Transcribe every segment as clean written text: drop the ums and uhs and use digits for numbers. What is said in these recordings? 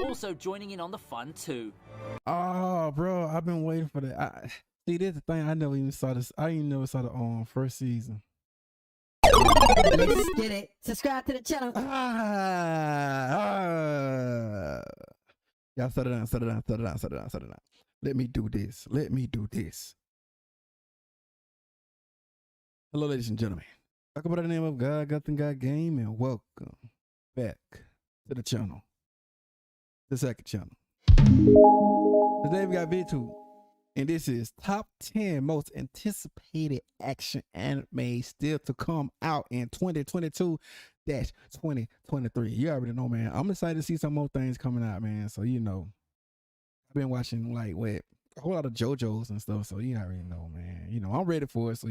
also joining in on the fun too. Oh, bro, I've been waiting for that. See, this is the thing. I never even saw this. I even never saw the first season. Let's get it. Subscribe to the channel. Y'all settle down, settle down, settle down, settle down, settle down. Let me do this. Let me do this. Hello, ladies and gentlemen. Welcome by the name of God, Gotham God Game, and welcome back to the channel. The second channel. Today we got video 2, and this is top 10 most anticipated action anime still to come out in 2022-2023. You already know, man. I'm excited to see some more things coming out, man. So you know, I've been watching like a whole lot of JoJo's and stuff. So you already know, man. You know, I'm ready for it. So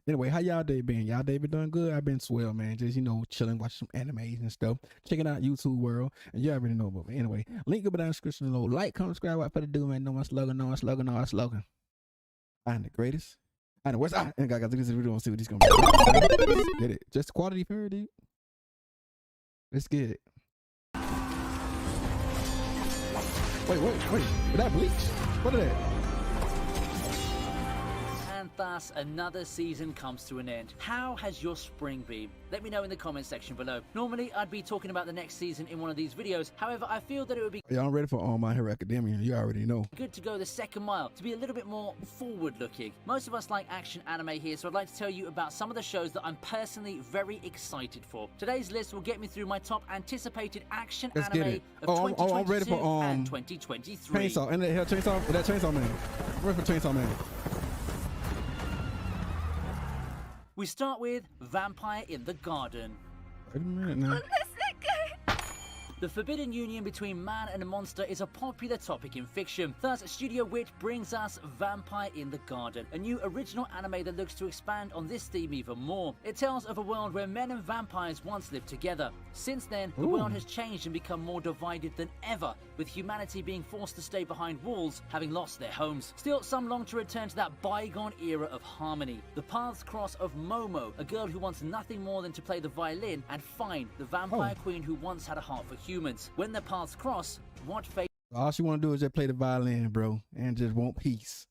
anyway, how y'all day been? Y'all day been doing good? I've been swell, man. Just, you know, chilling, watching some animes and stuff. Checking out YouTube world. And you already know about me. Anyway, link up in the description below. Like, comment, subscribe, what for the do, man. Know my slogan, know my slogan, know my slogan. I'm the greatest. I know what's and guys, this video and see what he's gonna be. Let's get it. Just quality parody. Let's get it. Wait. Did that bleach? What is that? And thus another season comes to an end. How has your spring been? Let me know in the comment section below. Normally I'd be talking about the next season in one of these videos. However, I feel that it would be I'm ready for My Hero Academia. You already know. Good to go the second mile, to be a little bit more forward looking. Most of us like action anime here, so I'd like to tell you about some of the shows that I'm personally very excited for. Today's list will get me through my top anticipated action anime of 2022 I'm ready for and 2023. Chainsaw. And that Chainsaw Man. I'm ready for Chainsaw Man. We start with Vampire in the Garden. Wait a minute now. The forbidden union between man and a monster is a popular topic in fiction. Thus, Studio Wit brings us Vampire in the Garden, a new original anime that looks to expand on this theme even more. It tells of a world where men and vampires once lived together. Since then, the world has changed and become more divided than ever, with humanity being forced to stay behind walls, having lost their homes. Still, some long to return to that bygone era of harmony. The paths cross of Momo, a girl who wants nothing more than to play the violin, and Fine, the vampire queen who once had a heart for humans. When their paths cross, what fate? All she want to do is just play the violin, bro, and just want peace.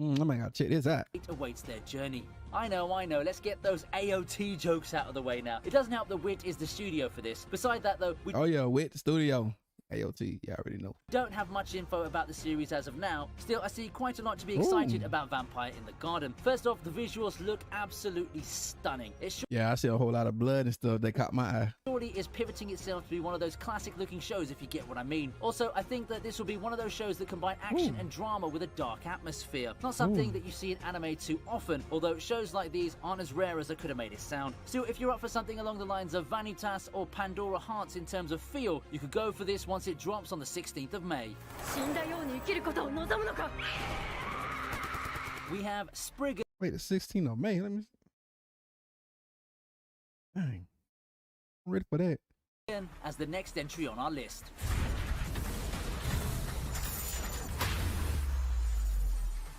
I might gotta check this out. Awaits their journey. I know. Let's get those AOT jokes out of the way now. It doesn't help that Wit is the studio for this. Beside that, though, we Wit Studio. AOT, you already know. Don't have much info about the series as of now. Still, I see quite a lot to be excited about Vampire in the Garden. First off, the visuals look absolutely stunning. Yeah, I see a whole lot of blood and stuff that caught my eye. Surely is pivoting itself to be one of those classic looking shows, if you get what I mean. Also, I think that this will be one of those shows that combine action and drama with a dark atmosphere. Not something that you see in anime too often, although shows like these aren't as rare as I could have made it sound. Still, if you're up for something along the lines of Vanitas or Pandora Hearts in terms of feel, you could go for this once it drops on the 16th of May. We have Spriggan. Wait, the 16th of May. Let me. Dang, I'm ready for that. As the next entry on our list.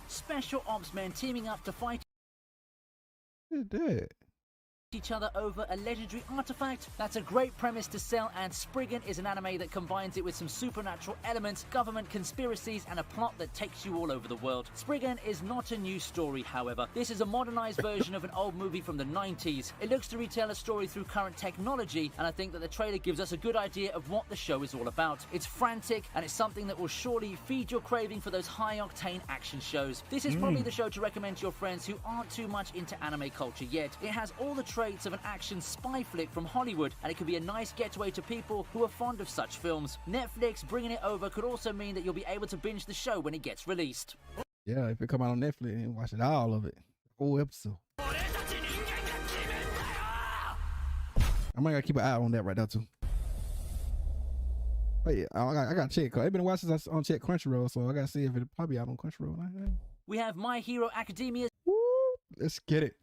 Special ops men teaming up to fight each other over a legendary artifact. That's a great premise to sell, and Spriggan is an anime that combines it with some supernatural elements, government conspiracies, and a plot that takes you all over the world. Spriggan is not a new story, however. This is a modernized version of an old movie from the 90s. It looks to retell a story through current technology, and I think that the trailer gives us a good idea of what the show is all about. It's frantic, and it's something that will surely feed your craving for those high-octane action shows. This is probably the show to recommend to your friends who aren't too much into anime culture yet. It has all the traits of an action spy flick from Hollywood, and it could be a nice getaway to people who are fond of such films. Netflix bringing it over could also mean that you'll be able to binge the show when it gets released. Yeah, if it come out on Netflix and watch it, all of it, whole episode. I might gotta keep an eye on that right now too. Wait, I gotta check. I've been watching this on check Crunchyroll, so I gotta see if it probably out on Crunchyroll. We have My Hero Academia. Woo, let's get it.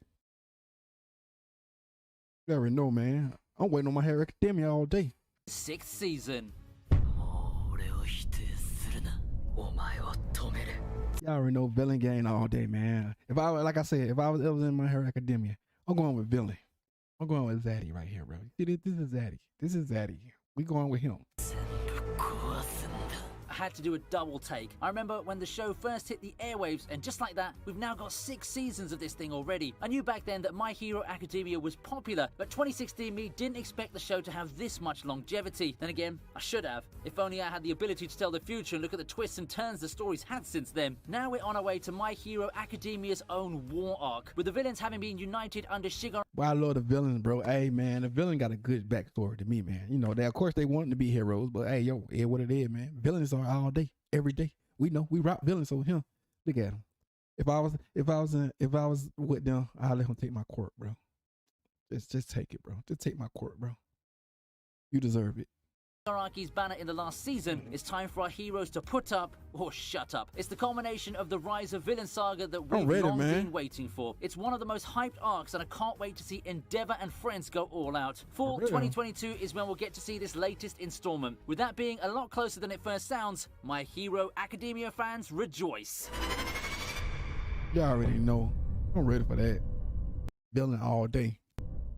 You already know, man. I'm waiting on My Hero Academia all day. 6th season. Y'all already know villain game all day, man. If I was ever in My Hero Academia, I'm going with villain. I'm going with Zaddy right here, bro. This is Zaddy. We going with him. had to do a double take. I remember when the show first hit the airwaves, and just like that, we've now got 6 seasons of this thing already. I knew back then that My Hero Academia was popular, but 2016 me didn't expect the show to have this much longevity. Then again, I should have. If only I had the ability to tell the future and look at the twists and turns the story's had since then. Now we're on our way to My Hero Academia's own war arc, with the villains having been united under Shigar. Well, I love the villains, bro. Hey, man, the villain got a good backstory to me, man. You know, of course they want to be heroes, but hey, yo, yeah, what it is, man. Villains are all day, every day. We know we rock villains over here. Look at him. If I was with them, I'd let him take my quirk, bro. Just take it, bro. Just take my quirk, bro. You deserve it. Araki's banner in the last season, it's time for our heroes to put up or shut up. It's the culmination of the Rise of Villain saga that we've been waiting for. It's one of the most hyped arcs, and I can't wait to see Endeavor and friends go all out. Fall 2022 is when we'll get to see this latest installment. With that being a lot closer than it first sounds, My Hero Academia fans rejoice. Y'all already know. I'm ready for that. Villain all day.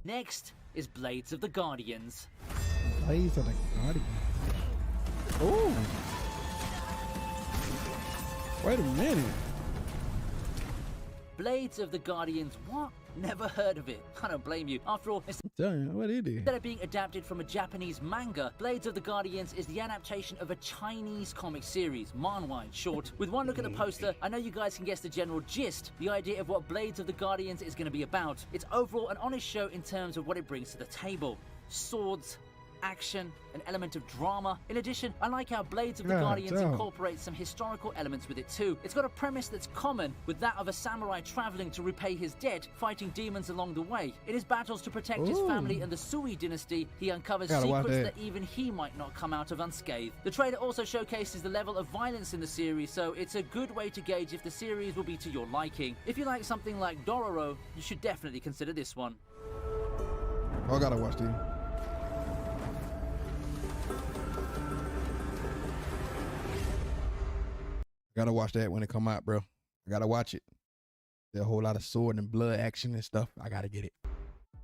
Next is Blades of the Guardians. Blades of the Guardians. Oh. Wait a minute. Blades of the Guardians, what? Never heard of it. I don't blame you. After all, What it is? instead of being adapted from a Japanese manga, Blades of the Guardians is the adaptation of a Chinese comic series, manhwa in short. With one look at the poster, I know you guys can guess the general gist, the idea of what Blades of the Guardians is going to be about. It's overall an honest show in terms of what it brings to the table. Swords, action, an element of drama. In addition, I like how Blades of the Guardians incorporates some historical elements with it too. It's got a premise that's common, with that of a samurai traveling to repay his debt, fighting demons along the way. In his battles to protect his family and the Sui dynasty, he uncovers secrets that even he might not come out of unscathed. The trailer also showcases the level of violence in the series, so it's a good way to gauge if the series will be to your liking. If you like something like Dororo, you should definitely consider this one. I gotta watch these. Gotta watch that when it come out, bro. I gotta watch it. There's a whole lot of sword and blood action and stuff. I gotta get it.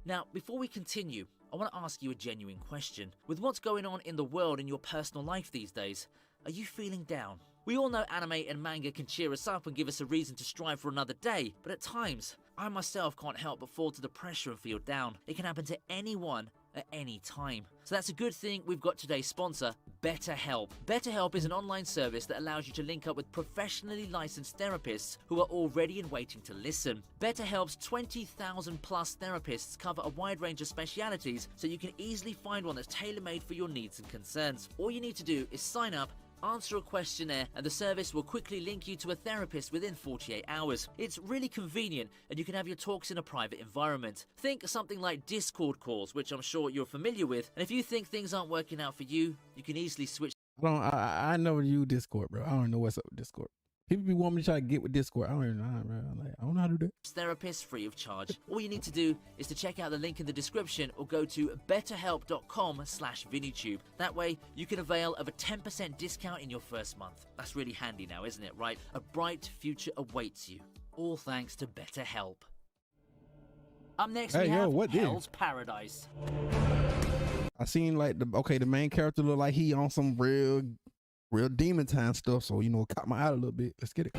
Now, before we continue, I want to ask you a genuine question. With what's going on in the world and your personal life these days, are you feeling down? We all know anime and manga can cheer us up and give us a reason to strive for another day, but at times, I myself can't help but fall to the pressure and feel down. It can happen to anyone at any time. So that's a good thing we've got today's sponsor, BetterHelp. BetterHelp is an online service that allows you to link up with professionally licensed therapists who are all ready and waiting to listen. BetterHelp's 20,000 plus therapists cover a wide range of specialities, so you can easily find one that's tailor-made for your needs and concerns. All you need to do is sign up, answer a questionnaire, and the service will quickly link you to a therapist within 48 hours. It's really convenient, and you can have your talks in a private environment. Think something like Discord calls, which I'm sure you're familiar with, and if you think things aren't working out for you, you can easily switch. I never use Discord, bro. I don't know what's up with Discord. People be wanting me to try to get with Discord. I don't even know, bro. I don't know how to do that. Therapists free of charge. All you need to do is to check out the link in the description or go to betterhelp.com/ViniTube. That way, you can avail of a 10% discount in your first month. That's really handy now, isn't it, right? A bright future awaits you. All thanks to BetterHelp. Up next, we have Hell's Paradise. I seen like the main character look like he on some real demon time stuff, so you know, it caught my eye a little bit. Let's get it.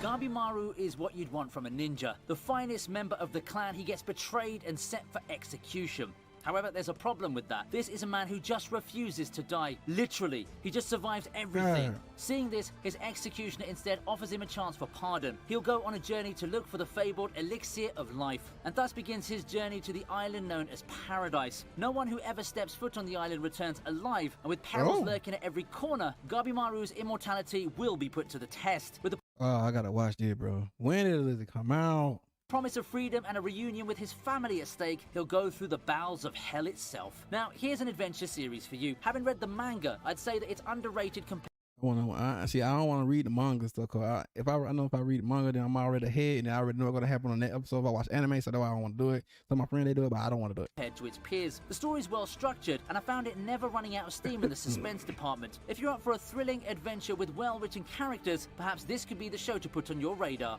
Gabimaru is what you'd want from a ninja. The finest member of the clan, he gets betrayed and set for execution. However, there's a problem with that. This is a man who just refuses to die. Literally, he just survives everything. Seeing this, his executioner instead offers him a chance for pardon. He'll go on a journey to look for the fabled elixir of life, and thus begins his journey to the island known as Paradise. No one who ever steps foot on the island returns alive, and with perils lurking at every corner, Gabimaru's immortality will be put to the test. With the I gotta watch this, bro. When does it come out? promise of freedom and a reunion with his family at stake, he'll go through the bowels of hell itself. Now, here's an adventure series for you. Having read the manga, I'd say that it's underrated compared. I don't want to read the manga stuff. Cause if I read the manga, then I'm already ahead, and I already know what's gonna happen on that episode. If I watch anime, so that's why I don't want to do it. So my friend they do it, but I don't want to do it. Compared to its peers, the story's well structured, and I found it never running out of steam in the suspense department. If you're up for a thrilling adventure with well-written characters, perhaps this could be the show to put on your radar.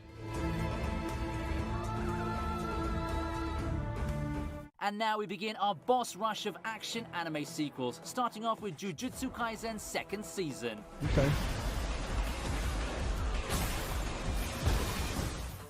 And now we begin our boss rush of action anime sequels, starting off with Jujutsu Kaisen's second season. Okay.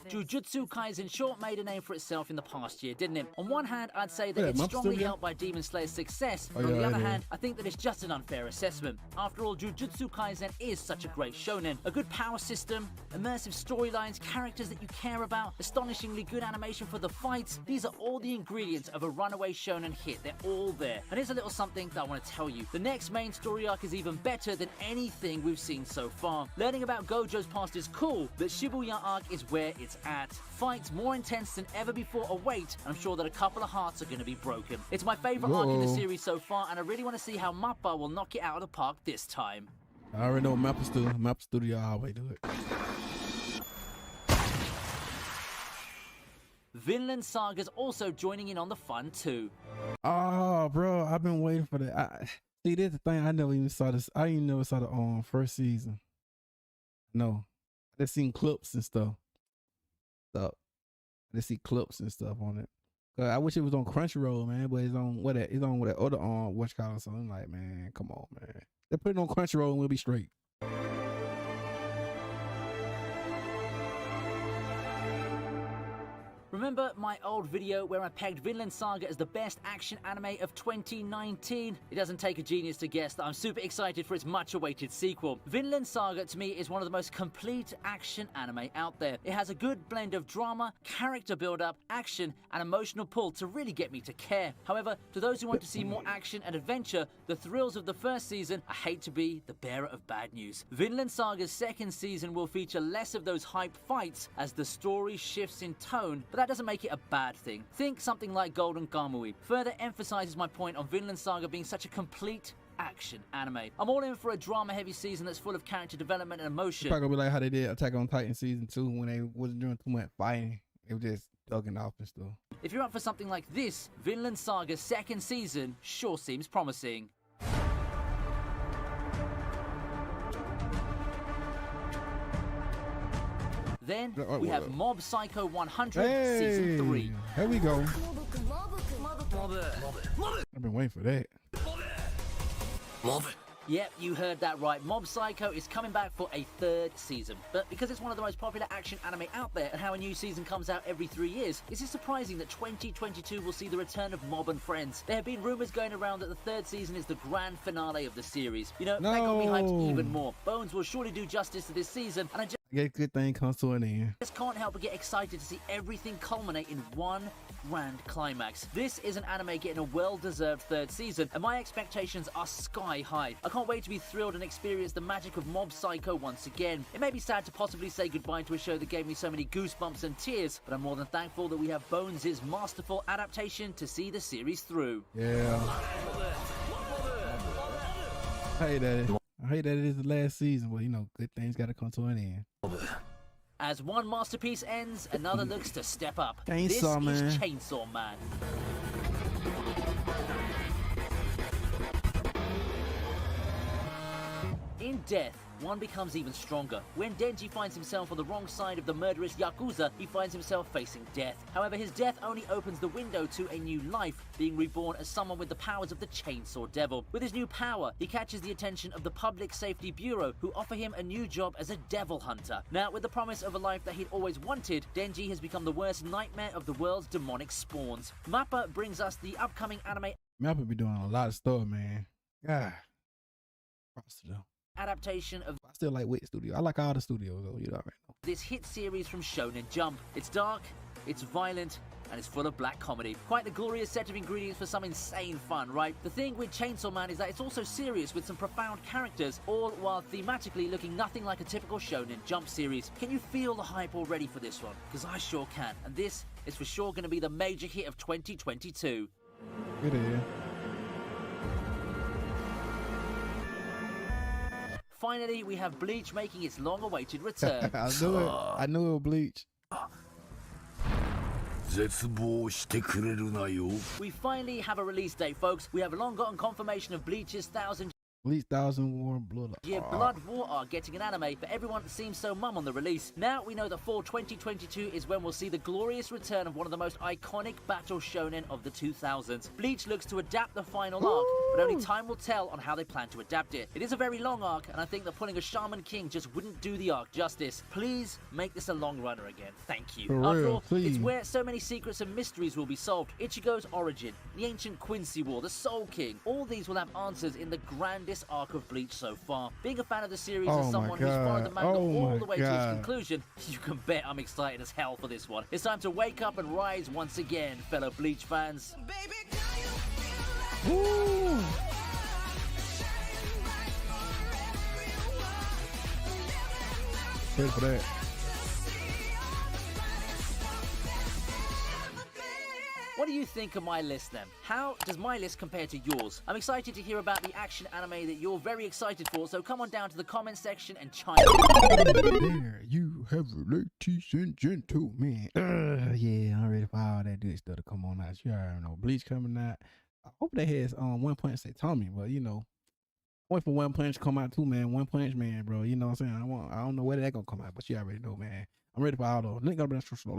Jujutsu Kaisen short made a name for itself in the past year, didn't it? On one hand, I'd say that Yeah, it's Month strongly Studio? helped by Demon Slayer's success, Oh, but on yeah, the other yeah. hand, I think that it's just an unfair assessment. After all, Jujutsu Kaisen is such a great shonen. A good power system, immersive storylines, characters that you care about, astonishingly good animation for the fights. These are all the ingredients of a runaway shonen hit. They're all there. And here's a little something that I want to tell you. The next main story arc is even better than anything we've seen so far. Learning about Gojo's past is cool, but Shibuya arc is where it's at. Fights more intense than ever before await, and I'm sure that a couple of hearts are going to be broken. It's my favorite arc in the Whoa. series so far, and I really want to see how Mappa will knock it out of the park this time. I already know Mappa Studio always do it. Vinland Saga's also joining in on the fun too. Oh, bro, I've been waiting for that. See, that's the thing. I never even saw this. I even never saw the first season. No, I just seen clips and stuff. I just see clips and stuff on it. I wish it was on Crunchyroll, man, but it's on it's on with that other watch color. So I'm like, man, come on, man. They put it on Crunchyroll and we'll be straight. Remember my old video where I pegged Vinland Saga as the best action anime of 2019? It doesn't take a genius to guess that I'm super excited for its much-awaited sequel. Vinland Saga, to me, is one of the most complete action anime out there. It has a good blend of drama, character build-up, action, and emotional pull to really get me to care. However, to those who want to see more action and adventure, the thrills of the first season, I hate to be the bearer of bad news. Vinland Saga's second season will feature less of those hype fights as the story shifts in tone, but that doesn't make it a bad thing. Think something like Golden Kamui. Further emphasizes my point on Vinland Saga being such a complete action anime. I'm all in for a drama-heavy season that's full of character development and emotion. Probably gonna be like how they did Attack on Titan season 2 when they wasn't doing too much fighting. They were just thugging off and stuff. If you're up for something like this, Vinland Saga's second season sure seems promising. Then we have Mob Psycho 100 Season 3. Here we go. I've been waiting for that. Yep, you heard that right. Mob Psycho is coming back for a third season. But because it's one of the most popular action anime out there and how a new season comes out every 3 years, is it surprising that 2022 will see the return of Mob and Friends? There have been rumors going around that the third season is the grand finale of the series. You know, that got me hyped even more. Bones will surely do justice to this season, and I Good thing comes to an end. just can't help but get excited to see everything culminate in one grand climax. This is an anime getting a well-deserved third season, and my expectations are sky high. I can't wait to be thrilled and experience the magic of Mob Psycho once again. It may be sad to possibly say goodbye to a show that gave me so many goosebumps and tears, but I'm more than thankful that we have Bones' masterful adaptation to see the series through. Yeah. I hate that it is the last season, but you know, good things gotta come to an end. As one masterpiece ends, another looks to step up. Chainsaw This is Man. Chainsaw Man. In death, one becomes even stronger. When Denji finds himself on the wrong side of the murderous Yakuza, he finds himself facing death. However, his death only opens the window to a new life, being reborn as someone with the powers of the Chainsaw Devil. With his new power, he catches the attention of the Public Safety Bureau, who offer him a new job as a devil hunter. Now, with the promise of a life that he'd always wanted, Denji has become the worst nightmare of the world's demonic spawns. Mappa brings us the upcoming anime Mappa be doing a lot of stuff, man. God. Props to them. adaptation of I still like Wit Studio. I like all the studios though, you know. this hit series from Shonen Jump. It's dark, it's violent, and it's full of black comedy. Quite the glorious set of ingredients for some insane fun, right? The thing with Chainsaw Man is that it's also serious with some profound characters, all while thematically looking nothing like a typical Shonen Jump series. Can you feel the hype already for this one? Because I sure can, and this is for sure going to be the major hit of 2022. It is. Finally, we have Bleach making its long-awaited return. I knew it. I knew it was Bleach. We finally have a release date, folks. We have long gotten confirmation of Bleach's 1000 Bleach 1000 War Blood. Year Blood War are getting an anime, but everyone seems so mum on the release. Now we know that fall 2022 is when we'll see the glorious return of one of the most iconic battle shonen of the 2000s. Bleach looks to adapt the final arc, but only time will tell on how they plan to adapt it. It is a very long arc, and I think that pulling a Shaman King just wouldn't do the arc justice. Please make this a long runner again. Thank you. For After real, all, please. it's where so many secrets and mysteries will be solved. Ichigo's origin, the ancient Quincy War, the Soul King, all these will have answers in the grandest arc of Bleach so far. Being a fan of the series and someone who's followed the manga all the way to its conclusion, you can bet I'm excited as hell for this one. It's time to wake up and rise once again, fellow Bleach fans. Woo! Ready for that. What do you think of my list then? How does my list compare to yours? I'm excited to hear about the action anime that you're very excited for, so come on down to the comment section and chime in. There you have it, ladies and gentlemen. Yeah, I'm ready for all that good stuff to come on out. You already know Bleach coming out. I hope they has One Punch say Tommy, but you know, wait for One Punch to come out too, man. One Punch Man, bro. You know what I'm saying? I don't know where that gonna come out, but you already know, man. I'm ready for all those. Link up in the description.